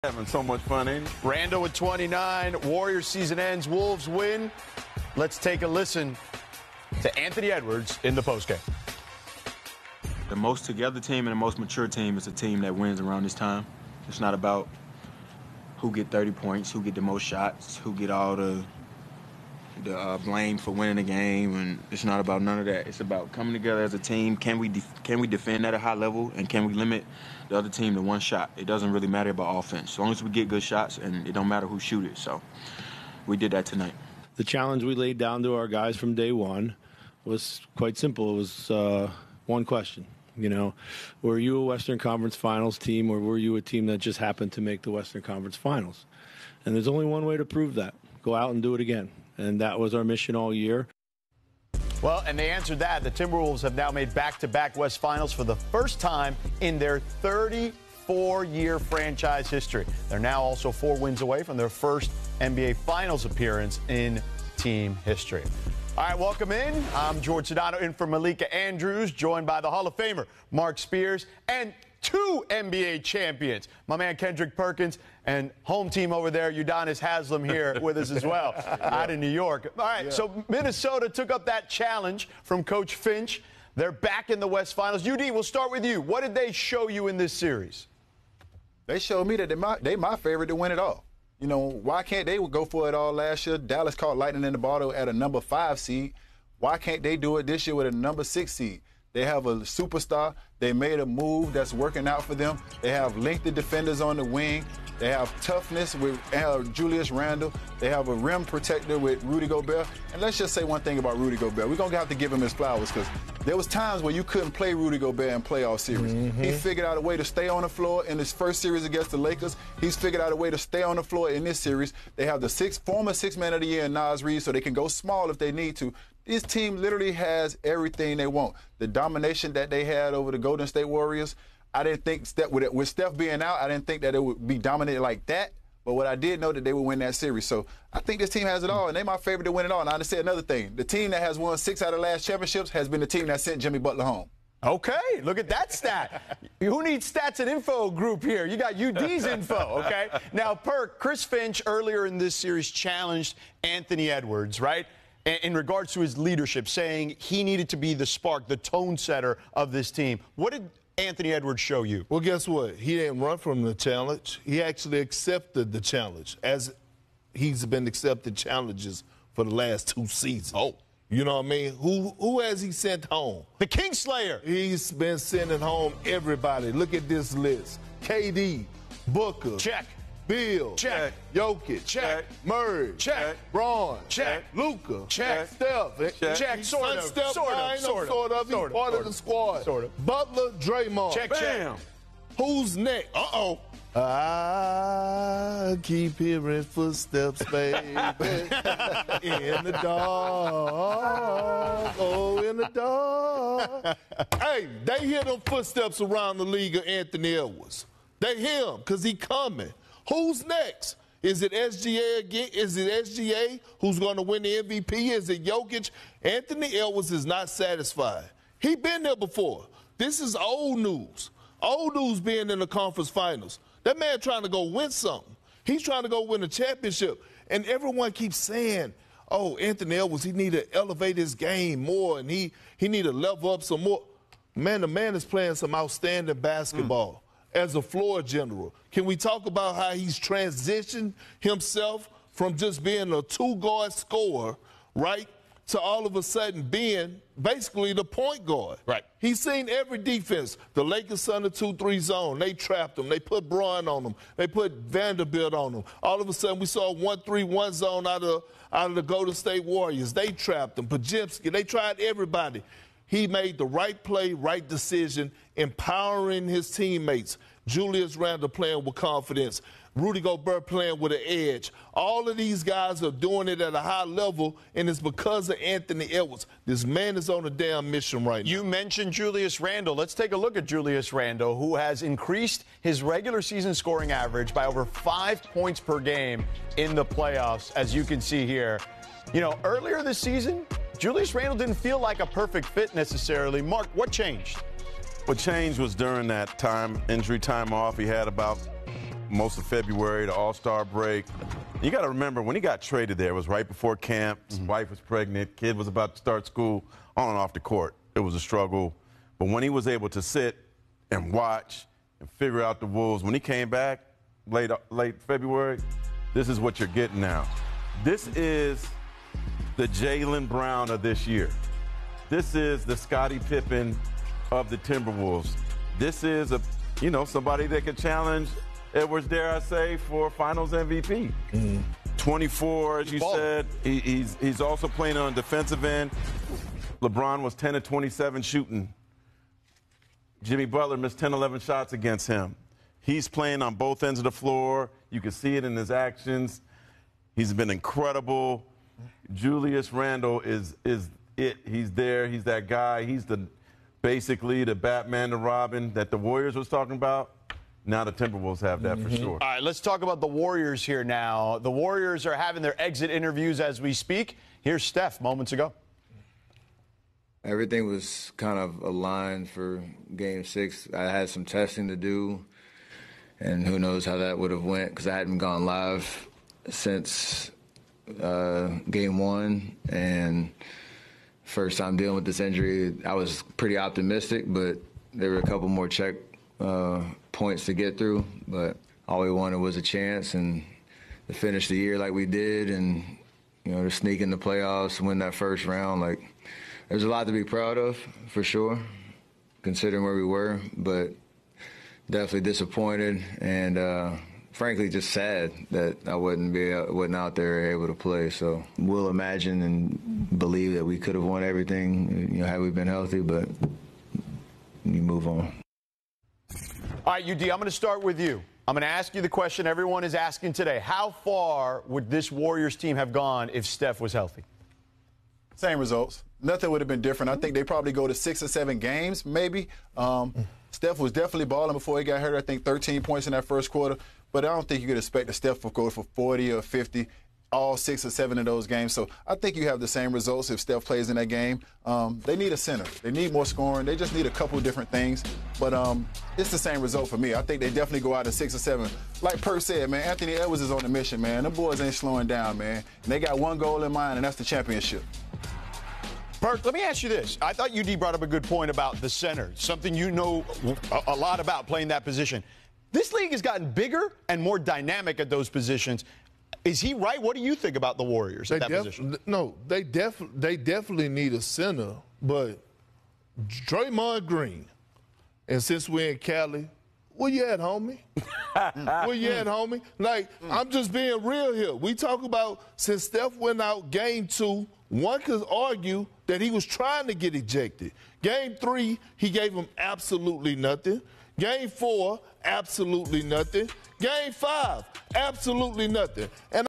Having so much fun, ain't it? Randall with 29. Warriors season ends. Wolves win. Let's take a listen to Anthony Edwards in the postgame. The most together team and the most mature team is a team that wins around this time. It's not about who get 30 points, who get the most shots, who get all the blame for winning the game, and it's not about none of that. It's about coming together as a team. Can we defend at a high level, and can we limit the other team to one shot? It doesn't really matter about offense. As long as we get good shots, and it don't matter who shoot it. So we did that tonight. The challenge we laid down to our guys from day one was quite simple. It was one question. Were you a Western Conference Finals team, or were you a team that just happened to make the Western Conference Finals? And there's only one way to prove that. Go out and do it again. And that was our mission all year. Well, and they answered that. The Timberwolves have now made back-to-back West Finals for the first time in their 34-year franchise history. They're now also 4 wins away from their first NBA Finals appearance in team history. All right, welcome in. I'm George Sedano in for Malika Andrews, joined by the Hall of Famer Mark Spears and 2 NBA champions, my man Kendrick Perkins, and home team over there, Udonis Haslem, here with us as well, out in New York. All right, so Minnesota took up that challenge from Coach Finch. They're back in the West Finals. UD, we'll start with you. What did they show you in this series? They showed me that they my favorite to win it all. Why can't they go for it all last year? Dallas caught lightning in the bottle at a number 5 seed. Why can't they do it this year with a number 6 seed? They have a superstar. They made a move that's working out for them. They have lengthy defenders on the wing. They have toughness with Julius Randle. They have a rim protector with Rudy Gobert. And let's just say one thing about Rudy Gobert. We're going to have to give him his flowers because there was times where you couldn't play Rudy Gobert in playoff series. He figured out a way to stay on the floor in his first series against the Lakers. He's figured out a way to stay on the floor in this series. They have the former six-man of the year in Nas Reed, so they can go small if they need to. This team literally has everything they want. The domination that they had over the Golden State Warriors, I didn't think with Steph being out, I didn't think that it would be dominated like that. But what I did know that they would win that series. So I think this team has it all, and they're my favorite to win it all. And I'll just say another thing. The team that has won 6 out of the last championships has been the team that sent Jimmy Butler home. Okay, look at that stat. Who needs stats and info group here? You got UD's info, okay? Now, Chris Finch earlier in this series challenged Anthony Edwards, right? In regards to his leadership, saying he needed to be the spark, the tone setter of this team. What did Anthony Edwards show you? Well, guess what? He didn't run from the challenge. He actually accepted the challenge, as he's been accepting challenges for the last 2 seasons. Oh. You know what I mean? Who has he sent home? The Kingslayer. He's been sending home everybody. Look at this list. KD, Booker. Check. Bill. Check. Jokic. Check. Murray. Check. Braun. Check. Luka. Check. Steph. Check. Sort of. He's part of the squad. Sort of. Butler, Draymond. Check. Bam. Who's next? Uh-oh. I keep hearing footsteps, baby, in the dark, in the dark. Hey, they hear them footsteps around the league of Anthony Edwards. They hear him because he coming. Who's next? Is it SGA again? Is it SGA who's going to win the MVP? Is it Jokic? Anthony Edwards is not satisfied. He been there before. This is old news. Old news being in the conference finals. That man trying to go win something. He's trying to go win a championship. And everyone keeps saying, oh, Anthony Edwards, he need to elevate his game more and he need to level up some more. Man, the man is playing some outstanding basketball as a floor general. Can we talk about how he's transitioned himself from just being a 2-guard scorer, right, to all of a sudden being basically the point guard. Right. He's seen every defense. The Lakers under 2-3 zone. They trapped him. They put Braun on him. They put Vanderbilt on him. All of a sudden we saw 1-3-1 zone out of the Golden State Warriors. They trapped him. Pajimski. They tried everybody. He made the right play, right decision, empowering his teammates. Julius Randle playing with confidence. Rudy Gobert playing with an edge. All of these guys are doing it at a high level, and it's because of Anthony Edwards. This man is on a damn mission right now. You mentioned Julius Randle. Let's take a look at Julius Randle, who has increased his regular season scoring average by over 5 points per game in the playoffs, as you can see here. Earlier this season, Julius Randle didn't feel like a perfect fit necessarily. Mark, what changed? What changed was during that time, injury time off. He had about most of February, the All-Star break. You got to remember, when he got traded there, it was right before camp. His wife was pregnant. Kid was about to start school, on and off the court. It was a struggle. But when he was able to sit and watch and figure out the Wolves, when he came back late February, this is what you're getting now. This is the Jaylen Brown of this year. This is the Scottie Pippen of the Timberwolves. This is somebody that could challenge Edwards, dare I say, for Finals MVP. 24, as you said. He's also playing on defensive end. LeBron was 10 of 27 shooting. Jimmy Butler missed 10, 11 shots against him. He's playing on both ends of the floor. You can see it in his actions. He's been incredible. Julius Randle is it. He's there. He's that guy. He's basically the Batman to Robin that the Warriors was talking about. Now the Timberwolves have that for sure. All right, let's talk about the Warriors here now. The Warriors are having their exit interviews as we speak. Here's Steph moments ago. Everything was kind of aligned for Game 6. I had some testing to do, and who knows how that would have went because I hadn't gone live since Game 1. And first time dealing with this injury, I was pretty optimistic, but there were a couple more check points to get through. But all we wanted was a chance and to finish the year like we did, and to sneak in the playoffs and win that first round. Like, there's a lot to be proud of, for sure, considering where we were, but definitely disappointed and frankly just sad that I wasn't out there able to play. So we'll imagine and believe that we could have won everything, had we been healthy, but you move on. All right, UD, I'm going to start with you. I'm going to ask you the question everyone is asking today. How far would this Warriors team have gone if Steph was healthy? Same results. Nothing would have been different. I think they probably go to 6 or 7 games, maybe. Steph was definitely balling before he got hurt. I think 13 points in that first quarter. But I don't think you could expect a Steph to go for 40 or 50 all 6 or 7 of those games. So I think you have the same results if Steph plays in that game. They need a center. They need more scoring. They just need a couple of different things. But it's the same result for me. I think they definitely go out to 6 or 7. Like Perk said, man, Anthony Edwards is on a mission, man. Them boys ain't slowing down, man. And they got one goal in mind, and that's the championship. Perk, let me ask you this. I thought UD brought up a good point about the center, something you know a lot about playing that position. This league has gotten bigger and more dynamic at those positions. Is he right? What do you think about the Warriors at that position? No, they definitely need a center, but Draymond Green, and since we're in Cali, where you at, homie? Where you at, homie? Like, I'm just being real here. We talk about since Steph went out Game 2, one could argue that he was trying to get ejected. Game 3, he gave him absolutely nothing. Game 4, absolutely nothing. Game 5, absolutely nothing. And